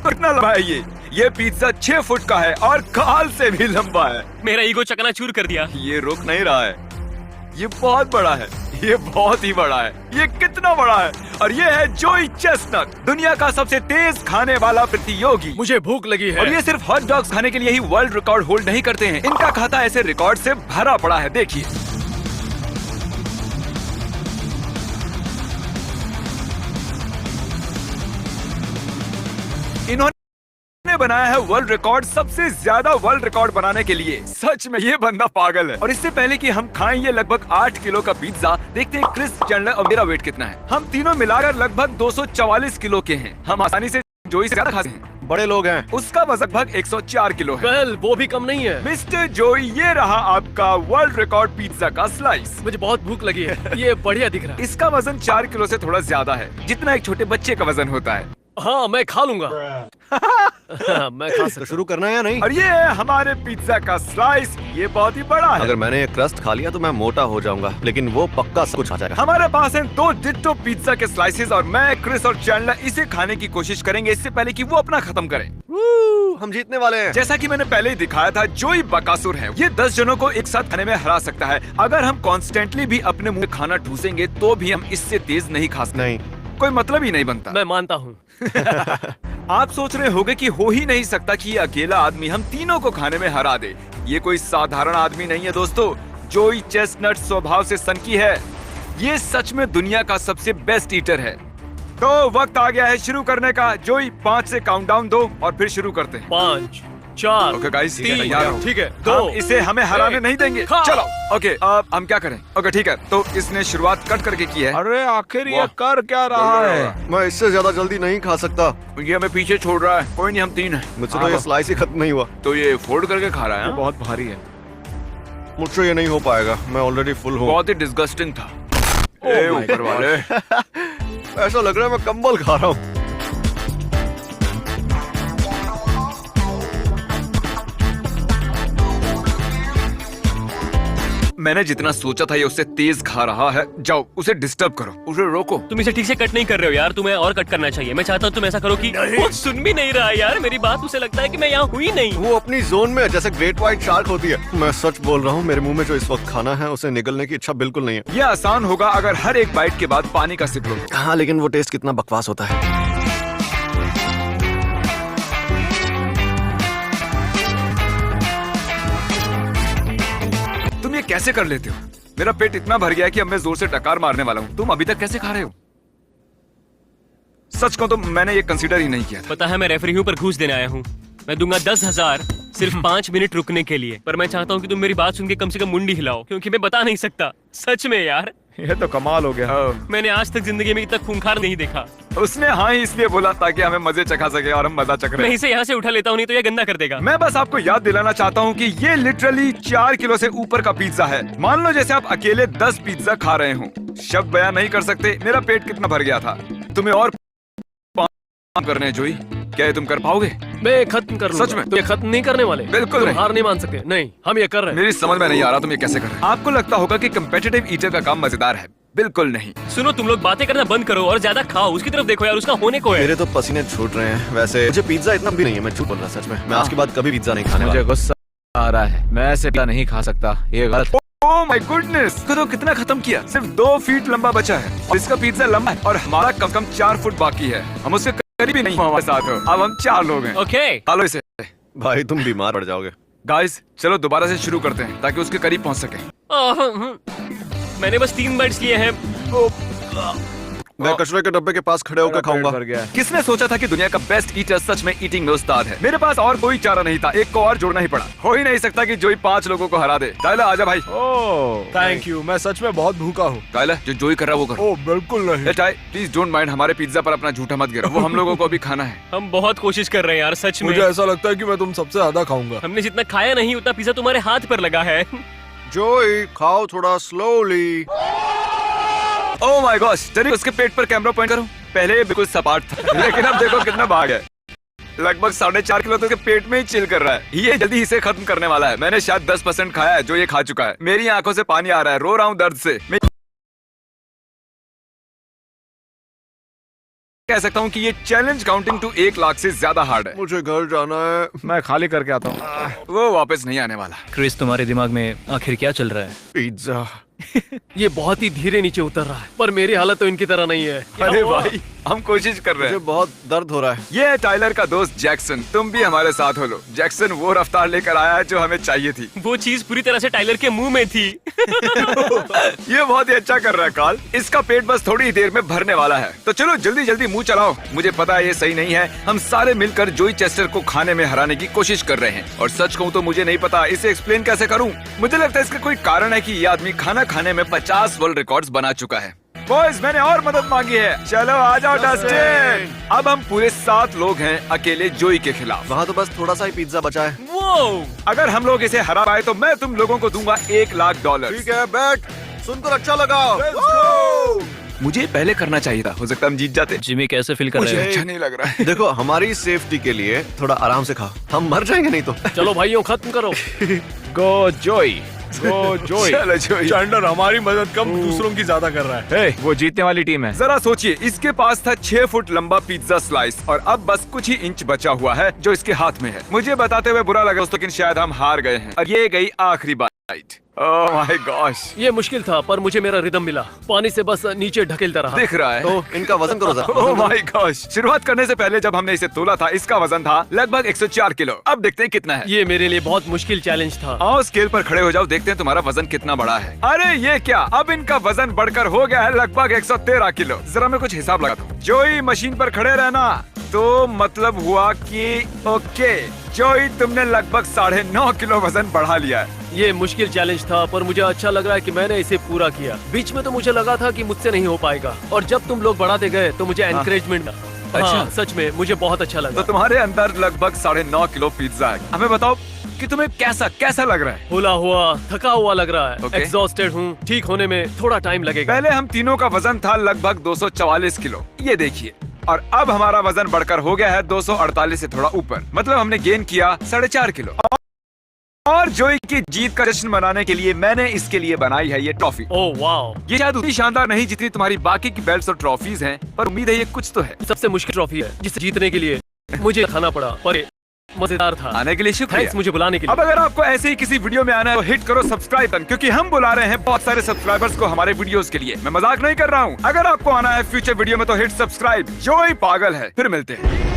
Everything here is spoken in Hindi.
कितना लंबा है ये पिज्जा 6 फुट का है और काल से भी लंबा है। मेरा ईगो चकनाचूर कर दिया। ये रुक नहीं रहा है, ये बहुत बड़ा है, ये बहुत ही बड़ा है। ये कितना बड़ा है? और ये है जोई चेस्टनट, दुनिया का सबसे तेज खाने वाला प्रतियोगी। मुझे भूख लगी है। और ये सिर्फ हॉट डॉग्स खाने के लिए ही वर्ल्ड रिकॉर्ड होल्ड नहीं करते हैं, इनका खाता ऐसे रिकॉर्ड से भरा पड़ा है। देखिए, इन्होंने बनाया है वर्ल्ड रिकॉर्ड, सबसे ज्यादा वर्ल्ड रिकॉर्ड बनाने के लिए। सच में ये बंदा पागल है। और इससे पहले कि हम खाएं ये लगभग 8 किलो का पिज्जा, देखते हैं क्रिस चैंडलर और मेरा वेट कितना है। हम तीनों मिलाकर लगभग 244 किलो के हैं। हम आसानी से जोई से ज्यादा खाते हैं। बड़े लोग हैं। उसका वजन लगभग 104 किलो है। वेल, वो भी कम नहीं है। मिस्टर जोई, ये रहा आपका वर्ल्ड रिकॉर्ड पिज्जा का स्लाइस। मुझे बहुत भूख लगी है। ये बढ़िया दिख रहा है। इसका वजन 4 किलो से थोड़ा ज्यादा है, जितना एक छोटे बच्चे का वजन होता है। हाँ, मैं खा लूंगा। मैं खा सकता। शुरू करना है या नहीं? और ये है हमारे पिज्जा का स्लाइस, ये बहुत ही बड़ा है। अगर मैंने ये क्रस्ट खा लिया तो मैं मोटा हो जाऊंगा, लेकिन वो पक्का सब कुछ आ जाएगा। हमारे पास हैं 2 डिट्टो पिज्जा के स्लाइसेस और मैं, क्रिस और चैंडलर इसे खाने की कोशिश करेंगे इससे पहले कि वो अपना खत्म करें। हम जीतने वाले हैं। जैसा कि मैंने पहले ही दिखाया था, जोई बकासुर है। ये 10 जनों को एक साथ खाने में हरा सकता है। अगर हम कॉन्स्टेंटली भी अपने मुंह में खाना ठूसेंगे तो भी हम इससे तेज नहीं खा सकते। नहीं, कोई मतलब ही नहीं बनता। मैं मानता हूँ। आप सोच रहे होंगे कि हो ही नहीं सकता कि ये अकेला आदमी हम तीनों को खाने में हरा दे। ये कोई साधारण आदमी नहीं है दोस्तों। जोई चेस्टनट स्वभाव से सनकी है। ये सच में दुनिया का सबसे बेस्ट ईटर है। तो वक्त आ गया है शुरू करने का। जोई 5 से काउंटडाउन दो और फिर शुरू करते हैं। 5, 4, ओके गाइस, 3, ठीक है, 2, हम इसे हमें हराने नहीं देंगे। खा। चलो ओके, अब हम क्या करें? ओके ठीक है, तो इसने शुरुआत कट करके की है। अरे आखिर ये वाह। कर क्या रहा है? मैं इससे ज्यादा जल्दी नहीं खा सकता। ये हमें पीछे छोड़ रहा है। कोई नहीं, हम 3 हैं। मुझसे तो ये स्लाइस ही खत्म नहीं हुआ। तो ये फोल्ड करके खा रहा है। ये हाँ? बहुत भारी है। मुझसे ये नहीं हो पाएगा, मैं ऑलरेडी फुल हूँ। बहुत ही डिस्गस्टिंग था। ए ऊपर वाले। ऐसा लग रहा है मैं कंबल खा रहा हूँ। मैंने जितना सोचा था ये उससे तेज खा रहा है। जाओ उसे डिस्टर्ब करो, उसे रोको। तुम इसे ठीक से कट नहीं कर रहे हो यार, तुम्हें और कट करना चाहिए। मैं चाहता हूँ तुम ऐसा करो कि वो सुन भी नहीं रहा है यार मेरी बात। उसे लगता है कि मैं यहाँ हुई नहीं। वो अपनी जोन में है, जैसे ग्रेट व्हाइट शार्क होती है। मैं सच बोल रहा हूँ, मेरे मुंह में जो इस वक्त खाना है उसे निगलने की इच्छा बिल्कुल नहीं है। ये आसान होगा अगर हर एक बाइट के बाद पानी का सिप लो। हाँ, लेकिन वो टेस्ट कितना बकवास होता है। तुम ये कैसे कर लेते हो? मेरा पेट इतना भर गया है कि अब मैं जोर से डकार मारने वाला हूँ। तुम अभी तक कैसे खा रहे हो? सच कहूं तो मैंने ये कंसीडर ही नहीं किया था। पता है मैं रेफरी हूँ पर घूस देने आया हूँ। मैं दूंगा 10,000 सिर्फ 5 मिनट रुकने के लिए। पर मैं चाहता हूँ कि तुम मेरी बात सुन के कम से कम मुंडी हिलाओ, क्योंकि मैं बता नहीं सकता। सच में यार, ये तो कमाल हो गया। मैंने आज तक जिंदगी में इतना खूंखार नहीं देखा। उसने हाँ ही इसलिए बोला ताकि हमें मजे चखा सके और हम मजा चख रहे मैं हैं। इसे यहाँ से उठा लेता हूँ, नहीं तो ये गंदा कर देगा। मैं बस आपको याद दिलाना चाहता हूँ कि ये लिटरली 4 किलो से ऊपर का पिज्जा है। मान लो जैसे आप अकेले 10 पिज्जा खा रहे हो। शब्द बयान नहीं कर सकते मेरा पेट कितना भर गया था। तुम्हें और काम करने हैं जोई, क्या ये तुम कर पाओगे? मैं खत्म कर लूंगा। सच में? तो ये खत्म नहीं करने वाले? बिल्कुल तुम नहीं। हार नहीं मान सकते। नहीं, हम ये कर रहे हैं। मेरी समझ में नहीं आ रहा तुम ये कैसे कर रहे हो। आपको लगता होगा कि कम्पिटिटिव ईटर का काम मजेदार है, बिल्कुल नहीं। सुनो, तुम लोग बातें करना बंद करो और ज्यादा खाओ। उसकी तरफ देखो यार, उसका होने को है। मेरे तो पसीने छूट रहे हैं। वैसे मुझे पिज्जा इतना भी नहीं है, मैं झूठ बोल रहा सच में। मैं आज के बाद कभी पिज्जा नहीं खाने मुझे वाला। गुस्सा आ रहा है। मैं ऐसे पिज्जा नहीं खा सकता, ये गलत। ओह माय गुडनेस, तो कितना खत्म किया? सिर्फ 2 फीट लंबा बचा है और इसका पिज्जा लंबा है और हमारा कम से कम 4 फुट बाकी है। हम उसके करीब भी नहीं हो हमारे साथ हो। अब हम 4 लोग हैं। ओके, खा लो इसे। भाई तुम बीमार पड़ जाओगे। गाइस चलो दोबारा से शुरू करते हैं ताकि उसके करीब पहुंच सके। मैंने बस 3 बाइट्स लिए हैं। मैं कचरे के डब्बे के पास खड़े होकर खाऊंगा। भर गया है। किसने सोचा था कि दुनिया का बेस्ट ईटर सच में ईटिंग में उस्ताद है? मेरे पास और कोई चारा नहीं था, एक को और जोड़ना ही पड़ा। हो ही नहीं सकता कि जोई 5 लोगों को हरा दे। टाइलर आजा भाई। ओह थैंक यू, मैं सच में बहुत भूखा हूँ। टाइलर जो जोई कर रहा है वो करो। ओह बिल्कुल नहीं। टाई प्लीज डोंट माइंड, हमारे पिज्जा पर अपना झूठा मत गिरा। वो हम लोगों को अभी खाना है। हम बहुत कोशिश कर रहे हैं यार, सच में। मुझे ऐसा लगता है कि मैं तुम सबसे ज्यादा खाऊंगा। हमने जितना खाया नहीं उतना पिज्जा तुम्हारे हाथ पर लगा है। जोई खाओ थोड़ा स्लोली। ओह माय गॉश, चलिए उसके पेट पर कैमरा पॉइंट करो। पहले ये बिल्कुल सपाट था लेकिन अब देखो कितना भाग है। लगभग 4.5 किलो तो उसके पेट में ही चिल कर रहा है। ये जल्दी इसे खत्म करने वाला है। मैंने शायद 10% खाया है जो ये खा चुका है। मेरी आंखों से पानी आ रहा है, रो रहा हूँ दर्द से। कह सकता हूँ कि ये चैलेंज काउंटिंग टू 1 लाख से ज्यादा हार्ड है। मुझे घर जाना है। मैं खाली करके आता हूँ। वो वापस नहीं आने वाला। क्रिस, तुम्हारे दिमाग में आखिर क्या चल रहा है? पिज्जा। ये बहुत ही धीरे नीचे उतर रहा है, पर मेरी हालत तो इनकी तरह नहीं है। क्या अरे हुआ? भाई, हम कोशिश कर रहे मुझे हैं। बहुत दर्द हो रहा है। ये है टाइलर का दोस्त जैक्सन। तुम भी हमारे साथ हो लो। जैक्सन वो रफ्तार लेकर आया है जो हमें चाहिए थी। वो चीज पूरी तरह से टाइलर के मुंह में थी। ये बहुत ही अच्छा कर रहा है कार्ल। इसका पेट बस थोड़ी ही देर में भरने वाला है। तो चलो जल्दी जल्दी मुंह चलाओ। मुझे पता है ये सही नहीं है। हम सारे मिलकर जोई चेस्टर को खाने में हराने की कोशिश कर रहे हैं। और सच कहूँ तो मुझे नहीं पता इसे एक्सप्लेन कैसे करूँ। मुझे लगता है इसका कोई कारण है कि ये आदमी खाना खाने में 50 वर्ल्ड रिकॉर्ड्स बना चुका है। बॉयज, मैंने और मदद मांगी है। चलो आ जाओ डस्टिन। अब हम पूरे 7 लोग हैं अकेले जोई के खिलाफ। वहाँ तो बस थोड़ा सा ही पिज्जा बचा है। वो अगर हम लोग इसे हरा पाए तो मैं तुम लोगों को दूंगा $1 लाख। ठीक है, बैठ। सुनकर अच्छा लगा। मुझे पहले करना चाहिए था। हो सकता है हम जीत जाते। जिमी, कैसे फील कर मुझे रहे हो? अच्छा नहीं लग रहा है। देखो, हमारी सेफ्टी के लिए थोड़ा आराम से खा। हम मर जाएंगे नहीं तो। चलो भाइयों, खत्म करो। गो जोई, गो जोई। चलो जोई। चैंडलर हमारी मदद कम दूसरों की ज्यादा कर रहा है। हे, वो जीतने वाली टीम है। जरा सोचिए, इसके पास था 6 फुट लंबा पिज्जा स्लाइस और अब बस कुछ ही इंच बचा हुआ है जो इसके हाथ में है। मुझे बताते हुए बुरा लगा दोस्तों, लेकिन शायद हम हार गए हैं। और ये गई आखिरी बाइट। ओह माय गॉश, ये मुश्किल था, पर मुझे मेरा रिदम मिला। पानी से बस नीचे ढकेलता रहा। दिख रहा है। तो इनका वजन करो जरा। Oh my gosh. शुरुआत करने से पहले जब हमने इसे तोला था, इसका वजन था लगभग 104 किलो। अब देखते हैं कितना है। ये मेरे लिए बहुत मुश्किल चैलेंज था। आओ स्केल पर खड़े हो जाओ, देखते हैं तुम्हारा वजन कितना बड़ा है। अरे ये क्या, अब इनका वजन बढ़कर हो गया है लगभग 113 किलो। जरा मैं कुछ हिसाब लगाता हूँ। जोई, मशीन पर खड़े रहना। तो मतलब हुआ कि ओके जोई, तुमने लगभग 9.5 किलो वजन बढ़ा लिया है। ये मुश्किल चैलेंज था, पर मुझे अच्छा लग रहा है कि मैंने इसे पूरा किया। बीच में तो मुझे लगा था कि मुझसे नहीं हो पाएगा, और जब तुम लोग बढ़ाते गए तो मुझे एनकरेजमेंट। अच्छा, सच में मुझे बहुत अच्छा तो लगा। तुम्हारे अंदर लगभग 9.5 किलो पिज्जा है। हमें बताओ कि तुम्हें कैसा लग रहा है। खुला हुआ, थका हुआ लग रहा है। Okay. एग्जॉस्टेड हूँ। ठीक होने में थोड़ा टाइम लगेगा। पहले हम तीनों का वजन था लगभग 244 किलो, ये देखिए। और अब हमारा वजन बढ़कर हो गया है 248 से थोड़ा ऊपर। मतलब हमने गेन किया 4.5 किलो। और जोई की जीत का जश्न मनाने के लिए मैंने इसके लिए बनाई है ये ट्रॉफी। ओह वाओ, ये शायद उतनी शानदार नहीं जितनी तुम्हारी बाकी की बेल्ट्स और ट्रॉफीज हैं, पर उम्मीद है ये कुछ तो है। सबसे मुश्किल ट्रॉफी है जिसे जीतने के लिए मुझे खाना पड़ा, पर ये मजेदार था। आने के लिए शुक्रिया। थैंक्स मुझे बुलाने के लिए। अब अगर आपको ऐसे ही किसी वीडियो में आना है तो हिट करो सब्सक्राइब बटन, क्योंकि हम बुला रहे हैं बहुत सारे सब्सक्राइबर्स को हमारे वीडियोस के लिए। मैं मजाक नहीं कर रहा हूँ। अगर आपको आना है फ्यूचर वीडियो में तो हिट सब्सक्राइब। जोई पागल है। फिर मिलते हैं।